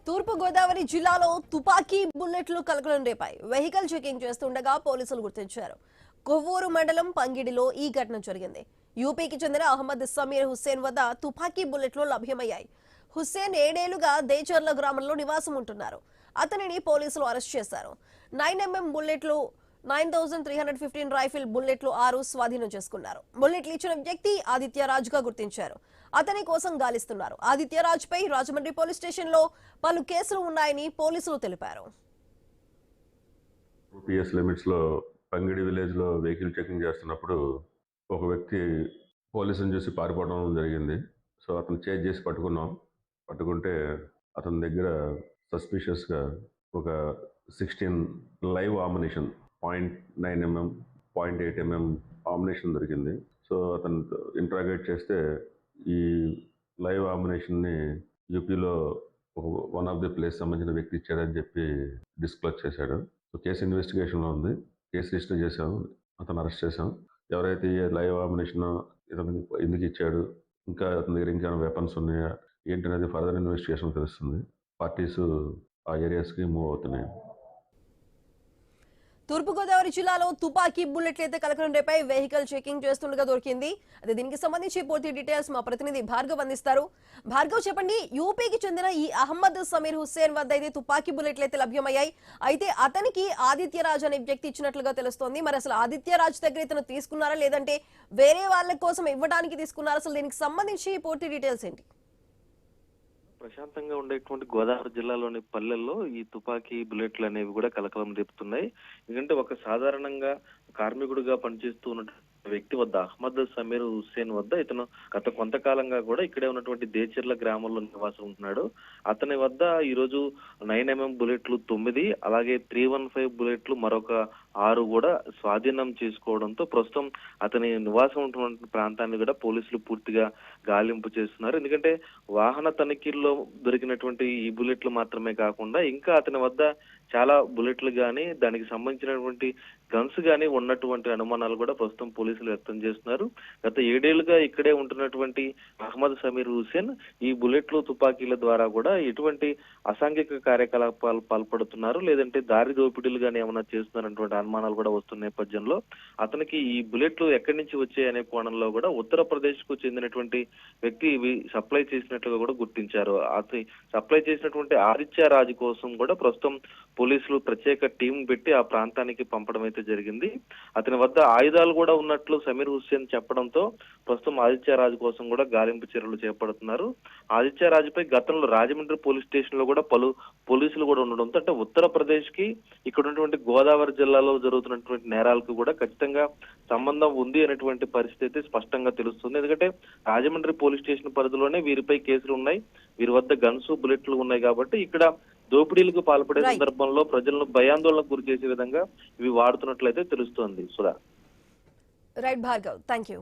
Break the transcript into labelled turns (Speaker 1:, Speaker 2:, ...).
Speaker 1: తూర్పు గోదావరి జిల్లాలో తుపాకీ బుల్లెట్లు కలకలం రేపాయి. వెహికల్ చెకింగ్ చేస్తుండగా పోలీసులు గుర్తించారు. కొవ్వూరు మండలం పంగిడిలో ఈ ఘటన జరిగింది. యూపీకి చెందిన అహ్మద్ సమీర్ హుస్సేన్ వద్ద తుపాకీ బుల్లెట్లు లభ్యమయ్యాయి. హుస్సేన్ 7 ఏళ్లుగా దేచర్ల గ్రామంలో నివాసం ఉంటున్నారు. అతనిని పోలీసులు అరెస్ట్ చేశారు. 9mm బుల్లెట్లు 9315 రైఫిల్ బుల్లెట్లు 6 స్వాధీనం చేసుకున్నారు. బుల్లెట్లు ఇచ్చిన వ్యక్తి ఆదిత్యరాజ్ గా గుర్తించారు. అతని కోసం గాలిస్తున్నారు. ఆదిత్యరాజ్ పై రాజమండ్రి పోలీస్ స్టేషన్ లో పలు కేసులు ఉన్నాయని పోలీసులు తెలిపారు.
Speaker 2: పిఎస్ లిమిట్స్ లో పంగిడి విలేజ్ లో వెహికల్ చెకింగ్ చేస్తున్నప్పుడు ఒక వ్యక్తి పోలీసుని చూసి పారిపోవడం జరిగింది. సో అతను చేజ్ చేసి పట్టుకుంటే అతని దగ్గర సస్పిషియస్ గా ఒక 16 live ammunition 0.9mm 0.8mm ammunition దొరికింది. సో అతను ఇంట్రాగేట్ చేస్తే ఈ లైవ్ ఆమినేషన్ని యూపీలో వన్ ఆఫ్ ది ప్లేస్ సంబంధించిన వ్యక్తి ఇచ్చాడని చెప్పి డిస్క్లోజ్ చేశాడు. సో కేసు ఇన్వెస్టిగేషన్లో ఉంది. కేసు రిజిస్టర్ చేశాము. అతను అరెస్ట్ చేశాం. ఎవరైతే లైవ్ ఆమినేషన్ ఇతను ఎందుకు ఇచ్చాడు, ఇంకా అతని దగ్గర ఇంకా వెపన్స్ ఉన్నాయా ఏంటనేది ఫర్దర్ ఇన్వెస్టిగేషన్ తెలుస్తుంది. పార్టీస్ ఆ ఏరియాస్కి మూవ్ అవుతున్నాయి.
Speaker 1: తూర్పుగోదావరి జిల్లాలో తుపాకీ బుల్లెట్లు అయితే కలకలం రేపాయి. వెహికల్ చెకింగ్ చేస్తుండగా దొరికింది. అదే దీనికి సంబంధించి పూర్తి డీటెయిల్స్ మా ప్రతినిధి భార్గవ్ అందిస్తారు. భార్గవ్, చెప్పండి, యూపీకి చెందిన ఈ అహ్మద్ సమీర్ హుస్సేన్ వద్ద అయితే తుపాకీ బుల్లెట్లు అయితే లభ్యమయ్యాయి. అయితే అతనికి ఆదిత్యరాజ్ అనే వ్యక్తి ఇచ్చినట్లుగా తెలుస్తోంది. మరి అసలు ఆదిత్యరాజ్ దగ్గర ఇతను తీసుకున్నారా, లేదంటే వేరే వాళ్ళ కోసం ఇవ్వడానికి తీసుకున్నారా? అసలు దీనికి సంబంధించి పూర్తి డీటెయిల్స్ ఏంటి?
Speaker 3: ప్రశాంతంగా ఉండేటువంటి గోదావరి జిల్లాలోని పల్లెల్లో ఈ తుపాకీ బుల్లెట్లు అనేవి కూడా కలకలం రేపుతున్నాయి. ఎందుకంటే ఒక సాధారణంగా కార్మికుడిగా పనిచేస్తూ ఉన్న వ్యక్తి వద్ద అహ్మద్ సమీర్ హుస్సేన్ వద్ద ఇతను గత కొంతకాలంగా కూడా ఇక్కడే ఉన్నటువంటి దేచర్ల గ్రామంలో నివాసం ఉంటున్నాడు. అతని వద్ద ఈరోజు 9mm బుల్లెట్లు 9, అలాగే 315 బుల్లెట్లు మరొక 6 కూడా స్వాధీనం చేసుకోవడంతో ప్రస్తుతం అతని నివాసం ఉంటున్న ప్రాంతాన్ని కూడా పోలీసులు పూర్తిగా గాలింపు చేస్తున్నారు. ఎందుకంటే వాహన తనిఖీల్లో దొరికినటువంటి ఈ బుల్లెట్లు మాత్రమే కాకుండా ఇంకా అతని వద్ద చాలా బుల్లెట్లు గానీ దానికి సంబంధించినటువంటి గన్స్ గానీ ఉన్నటువంటి అనుమానాలు కూడా ప్రస్తుతం పోలీసులు వ్యక్తం చేస్తున్నారు. గత 7 ఏళ్లుగా ఇక్కడే ఉంటున్నటువంటి అహ్మద్ సమీర్ హుస్సేన్ ఈ బుల్లెట్లు తుపాకీల ద్వారా కూడా ఎటువంటి అసాంఘిక కార్యకలాపాలు పాల్పడుతున్నారు, లేదంటే దారి దోపిడీలు గానీ ఏమైనా చేస్తున్నారన్నటువంటి అనుమానాలు కూడా వస్తున్న నేపథ్యంలో అతనికి ఈ బుల్లెట్లు ఎక్కడి నుంచి వచ్చాయి అనే కోణంలో కూడా ఉత్తరప్రదేశ్ కు చెందినటువంటి వ్యక్తి ఇవి సప్లై చేసినట్లుగా కూడా గుర్తించారు. అతని సప్లై చేసినటువంటి ఆదిత్యరాజ్ కోసం కూడా ప్రస్తుతం పోలీసులు ప్రత్యేక టీం పెట్టి ఆ ప్రాంతానికి పంపడం అయితే జరిగింది. అతని వద్ద ఆయుధాలు కూడా ఉన్నట్లు సమీర్ హుస్సేన్ చెప్పడంతో ప్రస్తుతం ఆదిత్యరాజ్ కోసం కూడా గాలింపు చర్యలు చేపడుతున్నారు. ఆదిత్యరాజ్ పై గతంలో రాజమండ్రి పోలీస్ స్టేషన్ లో కూడా పలు పోలీసులు కూడా ఉండడంతో అంటే ఉత్తరప్రదేశ్ కి ఇక్కడ ఉన్నటువంటి గోదావరి జిల్లాలో జరుగుతున్నటువంటి నేరాలకు కూడా ఖచ్చితంగా సంబంధం ఉంది అనేటువంటి పరిస్థితి అయితే స్పష్టంగా తెలుస్తుంది. ఎందుకంటే రాజమండ్రి పోలీస్ స్టేషన్ పరిధిలోనే వీరిపై కేసులు ఉన్నాయి. వీరి వద్ద గన్స్ బుల్లెట్లు ఉన్నాయి కాబట్టి ఇక్కడ దోపిడీలకు పాల్పడే సందర్భంలో ప్రజలను భయాందోళనకు గురి చేసే విధంగా ఇవి వాడుతున్నట్లయితే తెలుస్తోంది. Sudha.
Speaker 1: Right Bhargav, thank you.